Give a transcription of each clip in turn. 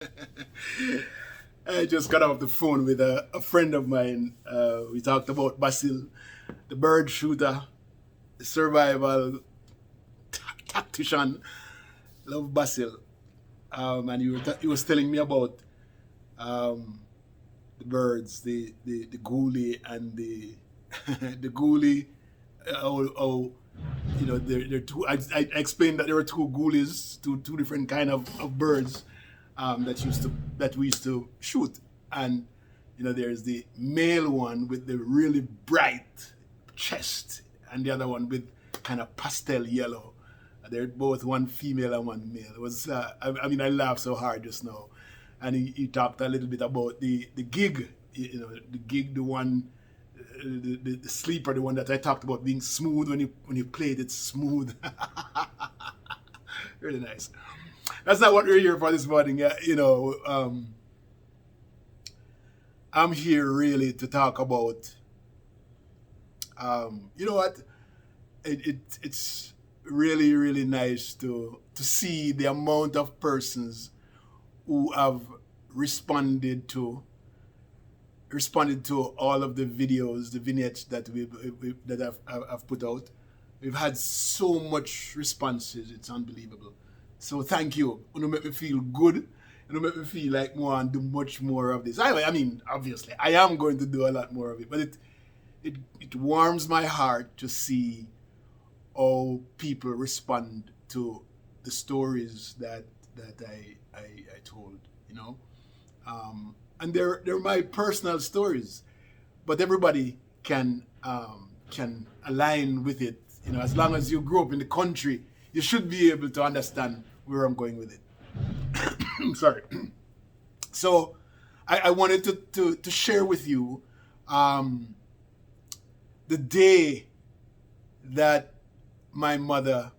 I just got off the phone with a friend of mine. We talked about Basil, the bird shooter, the survival tactician. Love Basil. And he was telling me about um, the birds, the ghoulie and the the ghoulie. Oh, they're two. I explained that there were two ghoulies, two different kind of birds that we used to shoot, and there's the male one with the really bright chest, and the other one with kind of pastel yellow. They're both one female and one male. It was I laughed so hard just now, and he talked a little bit about the gig, the gig, the one. The sleeper, the one that I talked about being smooth when you played it smooth. Really nice. That's not what we're here for this morning. I'm here really to talk about. You know what? It's really really nice to see the amount of persons who have responded to all of the videos, the vignettes that I've put out. We've had so much responses. It's unbelievable. So thank you. You make me feel good. You make me feel like more and do much more of this. I mean, obviously, I am going to do a lot more of it, but it warms my heart to see how people respond to the stories that I told. And they're my personal stories, but everybody can align with it. As long as you grew up in the country, you should be able to understand where I'm going with it. Sorry. So I wanted to share with you the day that my mother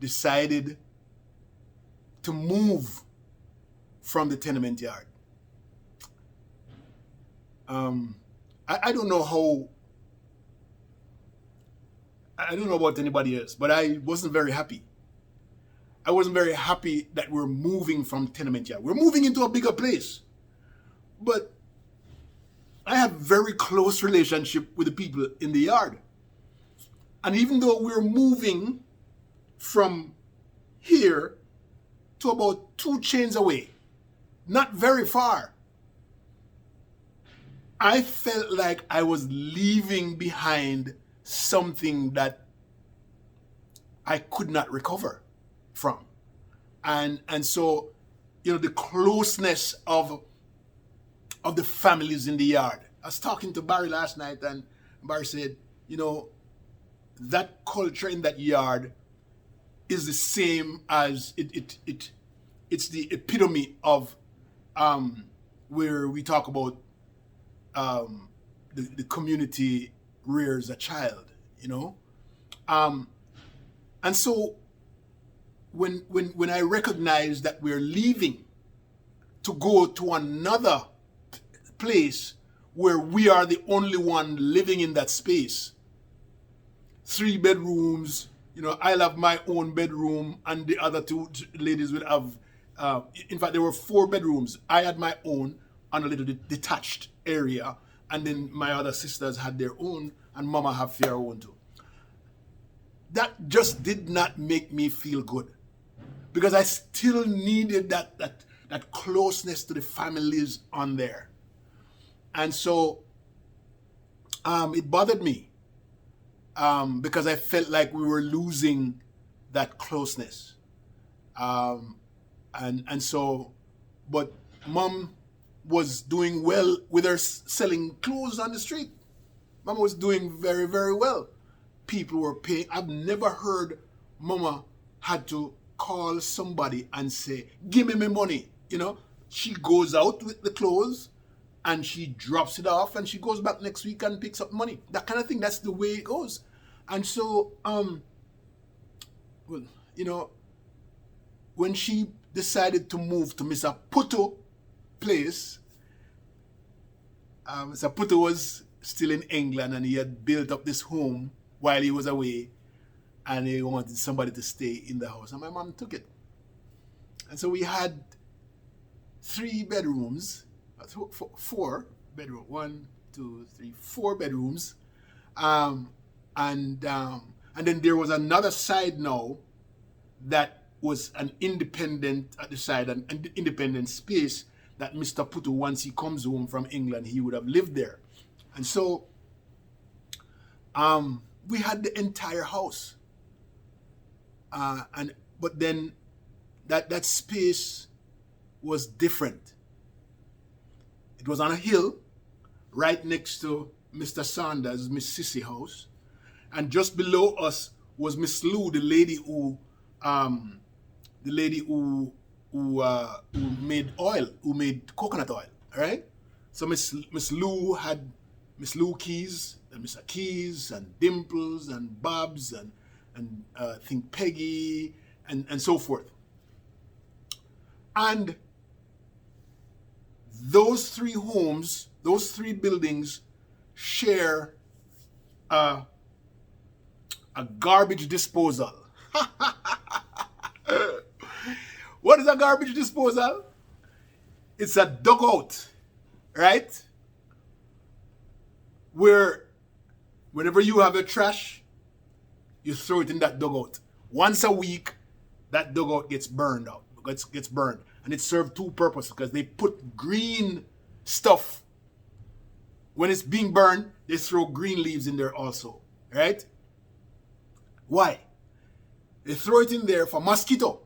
decided to move from the tenement yard. I don't know how. I don't know about anybody else, but I wasn't very happy. I wasn't very happy that we're moving from tenement yard. We're moving into a bigger place, but I have very close relationship with the people in the yard, and even though we're moving from here to about 2 chains away, not very far, I felt like I was leaving behind something that I could not recover from. And so, the closeness of the families in the yard. I was talking to Barry last night, and Barry said, that culture in that yard is the same as it's the epitome of where we talk about the community rears a child, and so when I recognize that we're leaving to go to another place where we are the only one living in that space, 3 bedrooms, I'll have my own bedroom, and the other 2 ladies will have. In fact, there were 4 bedrooms. I had my own on a little detached area, and then my other sisters had their own, and Mama have their own too. That just did not make me feel good, because I still needed that closeness to the families on there, and so it bothered me because I felt like we were losing that closeness, and so, but Mom was doing well with her selling clothes on the street. Mama was doing very, very well. People were paying. I've never heard Mama had to call somebody and say, give me my money. She goes out with the clothes and she drops it off, and she goes back next week and picks up money. That kind of thing. That's the way it goes. And so, when she decided to move to Mr. Pootoo place, Mr. Pootoo was still in England, and he had built up this home while he was away, and he wanted somebody to stay in the house, and my mom took it. And so we had 3 bedrooms, 4 bedroom, 1, 2, 3, 4 bedrooms, and then there was another side now that was an independent at the side, an independent space that Mr. Pootoo, once he comes home from England, he would have lived there. And so we had the entire house. But then that space was different. It was on a hill right next to Mr. Sanders' Miss Sissy house. And just below us was Miss Lou, the lady who made oil, who made coconut oil, all right? So Miss Lou had Miss Lou Keys and Mr. Keys and Dimples and Babs and I think Peggy and so forth. And those 3 homes, those 3 buildings share a garbage disposal. What is a garbage disposal? It's a dugout, right? Where whenever you have your trash, you throw it in that dugout. Once a week, that dugout gets burned out. Gets burned. And it served 2 purposes, because they put green stuff. When it's being burned, they throw green leaves in there also, right? Why? They throw it in there for mosquito.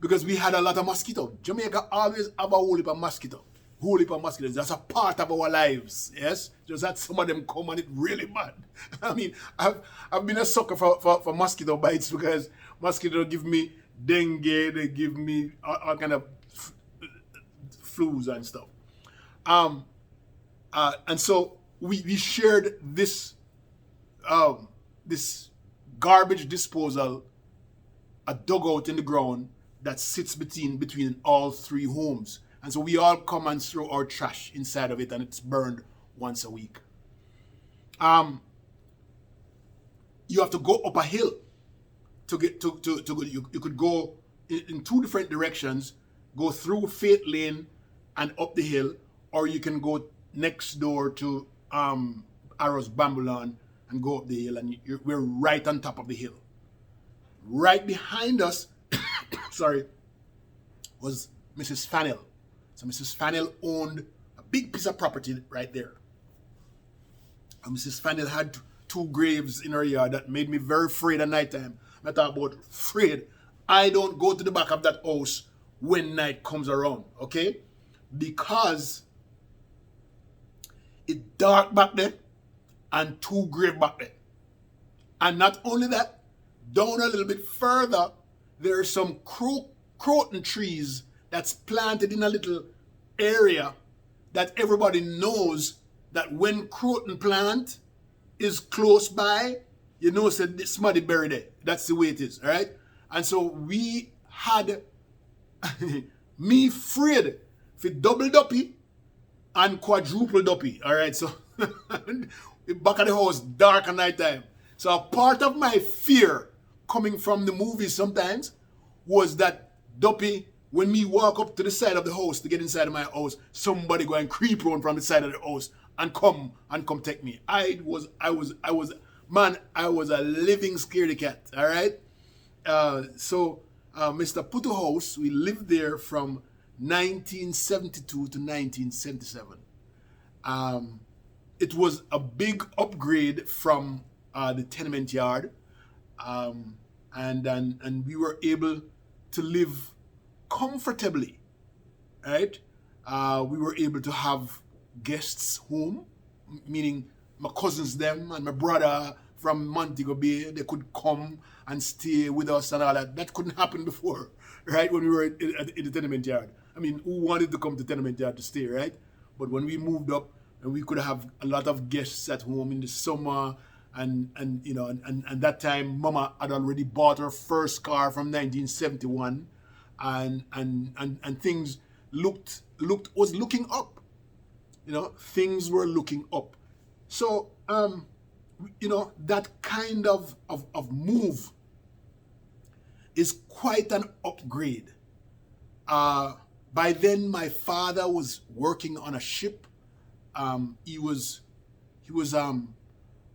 Because we had a lot of mosquito. Jamaica always have a whole heap of mosquito. Whole heap of mosquitoes. That's a part of our lives. Yes? Just that some of them come and it really bad. I mean, I've been a sucker for mosquito bites, because mosquito give me dengue, they give me all kind of flus and stuff. And so we shared this this garbage disposal, a dugout in the ground that sits between all 3 homes. And so we all come and throw our trash inside of it, and it's burned once a week. You have to go up a hill to get to you could go in 2 different directions, go through Faith Lane and up the hill, or you can go next door to Arrows Bambulan and go up the hill, and we're right on top of the hill. Right behind us, sorry, was Mrs. Fannell. So Mrs. Fannell owned a big piece of property right there. And Mrs. Fannell had 2 graves in her yard that made me very afraid at night time. I thought about afraid. I don't go to the back of that house when night comes around, okay? Because it's dark back there and 2 graves back there. And not only that, down a little bit further, there are some croton trees that's planted in a little area that everybody knows that when croton plant is close by, you know, so somebody buried there. That's the way it is, all right? And so we had me afraid for double duppy and quadruple duppy, all right? So back at the house, dark at night time. So a part of my fear coming from the movies sometimes was that duppy, when me walk up to the side of the house to get inside of my house, somebody go and creep around from the side of the house and come take me. I was a living scaredy cat, all right? So Mr. Pootoo house, we lived there from 1972 to 1977. It was a big upgrade from the tenement yard, and we were able to live comfortably, right? We were able to have guests home, meaning my cousins them and my brother from Montego Bay, they could come and stay with us and all that. That couldn't happen before, right? When we were in the tenement yard. I mean, who wanted to come to tenement yard to stay, right? But when we moved up, and we could have a lot of guests at home in the summer, and you know, and that time Mama had already bought her first car from 1971, and things was looking up. You know, things were looking up. So you know, that kind of move is quite an upgrade. By then, my father was working on a ship. He was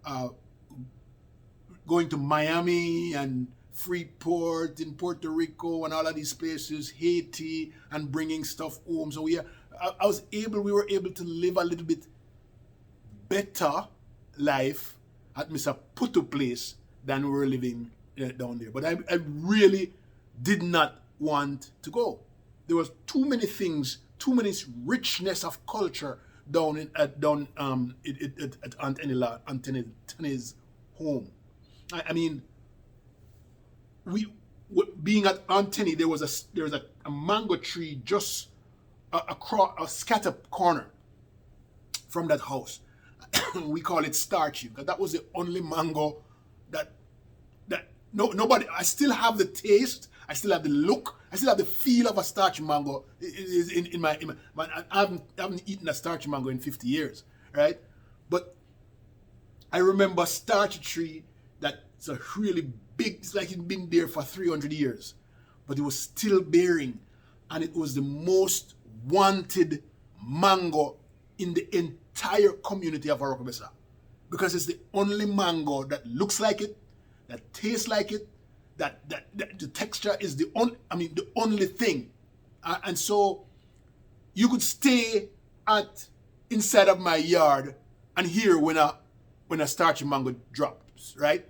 uh, going to Miami and Freeport in Puerto Rico and all of these places, Haiti, and bringing stuff home. So we were able to live a little bit better life at Mr. Pootoo place than we were living down there. But I really did not want to go. There was too many things, too many richness of culture down at Aunt Annie's home. I mean, being at Aunt Annie, there was a mango tree just across a scatter corner from that house. We call it starchy because that was the only mango that nobody. I still have the taste. I still have the look. I still have the feel of a starchy mango. In my I haven't eaten a starchy mango in 50 years, right? But I remember a starchy tree that's a really big. It's like it's been there for 300 years, but it was still bearing, and it was the most wanted mango in the entire community of Arokobesa, because it's the only mango that looks like it, that tastes like it, that the texture is the only thing. And so you could stay inside of my yard and hear when a starchy mango drops, right?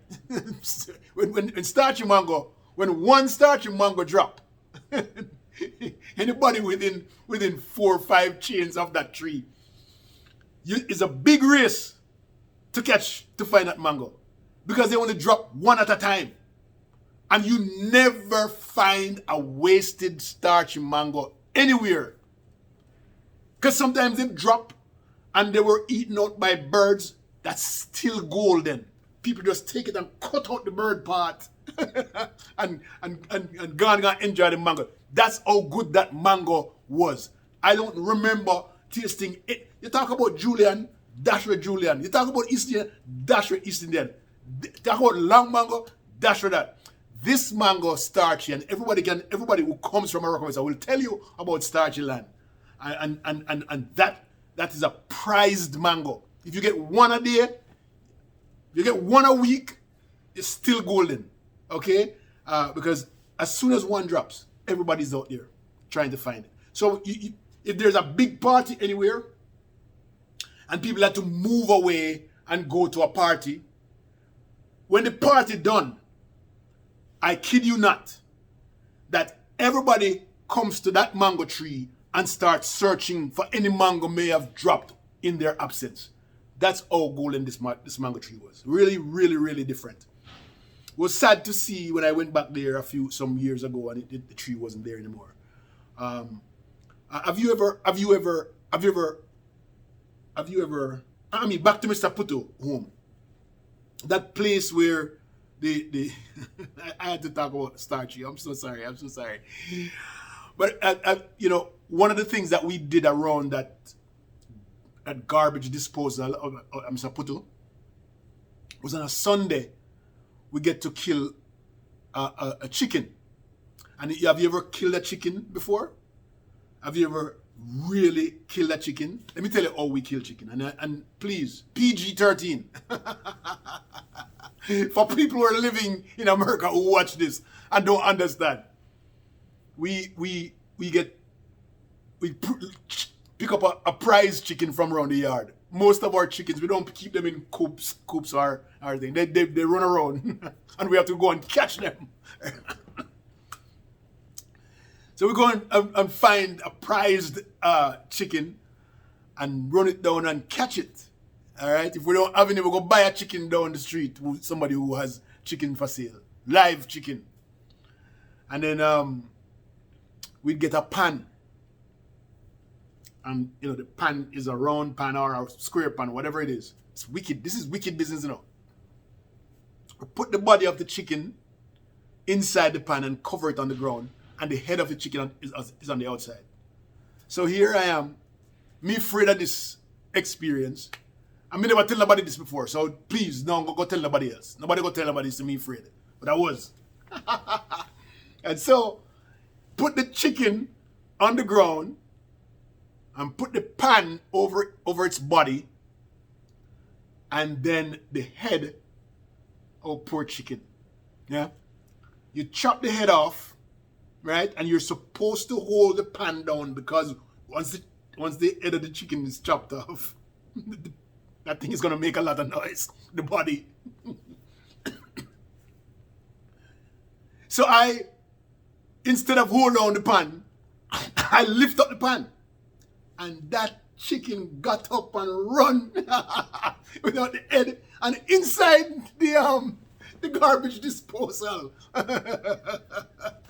when starchy mango, when one starchy mango drop, anybody within 4 or 5 chains of that tree, it's a big race to find that mango, because they only drop one at a time. And you never find a wasted starchy mango anywhere. Because sometimes they drop and they were eaten out by birds that's still golden. People just take it and cut out the bird part and go and enjoy the mango. That's how good that mango was. I don't remember tasting it. You talk about Julian, dash with Julian. You talk about East Indian, dash with East Indian. Talk about long mango, dash with that. This mango starchy, and everybody who comes from Morocco will tell you about starchy land, and that is a prized mango. If you get one a day, if you get one a week, it's still golden, okay? Because as soon as one drops, everybody's out there trying to find it. So if there's a big party anywhere, and people have to move away and go to a party, when the party done, I kid you not, that everybody comes to that mango tree and starts searching for any mango may have dropped in their absence. That's how golden this mango tree was. Really, really, really different. It was sad to see when I went back there some years ago and the tree wasn't there anymore. Have you ever, I mean, back to Mr. Pootoo home. That place where I had to talk about starchy. I'm so sorry. But one of the things that we did around that garbage disposal of Mr. Pootoo was on a Sunday we get to kill a chicken. And have you ever killed a chicken before? Have you ever really killed a chicken? Let me tell you how we kill chicken. And please, PG-13. For people who are living in America who watch this and don't understand, we pick up a prize chicken from around the yard. Most of our chickens, we don't keep them in coops or anything. They run around and we have to go and catch them. So we go and find a prized chicken and run it down and catch it. All right. If we don't have any, we go buy a chicken down the street. Somebody who has chicken for sale, live chicken, and then we'd get a pan, and the pan is a round pan or a square pan, whatever it is. It's wicked. This is wicked business, We put the body of the chicken inside the pan and cover it on the ground, and the head of the chicken is on the outside. So here I am, me afraid of this experience. I mean, never tell nobody this before, so please, don't go tell nobody else. Nobody go tell nobody this to me afraid. But I was. And so, put the chicken on the ground and put the pan over its body, and then the head of poor chicken. Yeah? You chop the head off, right? And you're supposed to hold the pan down, because once the head of the chicken is chopped off, that thing is gonna make a lot of noise, the body. So instead of hold on the pan, I lift up the pan. And that chicken got up and run without the head and inside the garbage disposal. I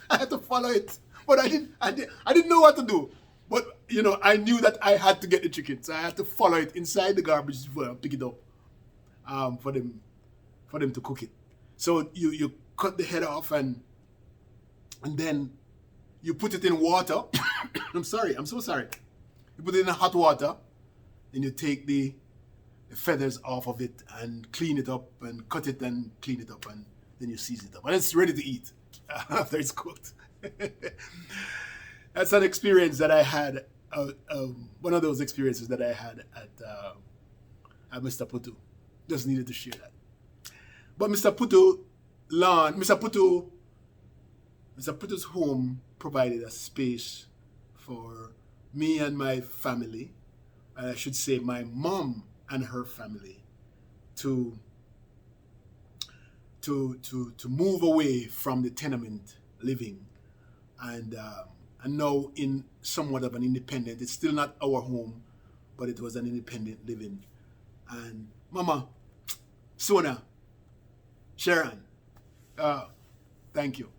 had to follow it, but I didn't know what to do. But I knew that I had to get the chicken, so I had to follow it inside the garbage disposal, pick it up, for them to cook it. So you cut the head off and then you put it in water. I'm so sorry. You put it in hot water, then you take the feathers off of it and clean it up and cut it and clean it up, and then you season it up. And it's ready to eat after it's cooked. That's an experience that I had, one of those experiences that I had at Mr. Pootoo. Just needed to share that. But Mr. Pootoo's home provided a space for me and my family, and I should say my mom and her family, to move away from the tenement living and now in somewhat of an independent. It's still not our home, but it was an independent living. And Mama, Sona, Sharon, thank you.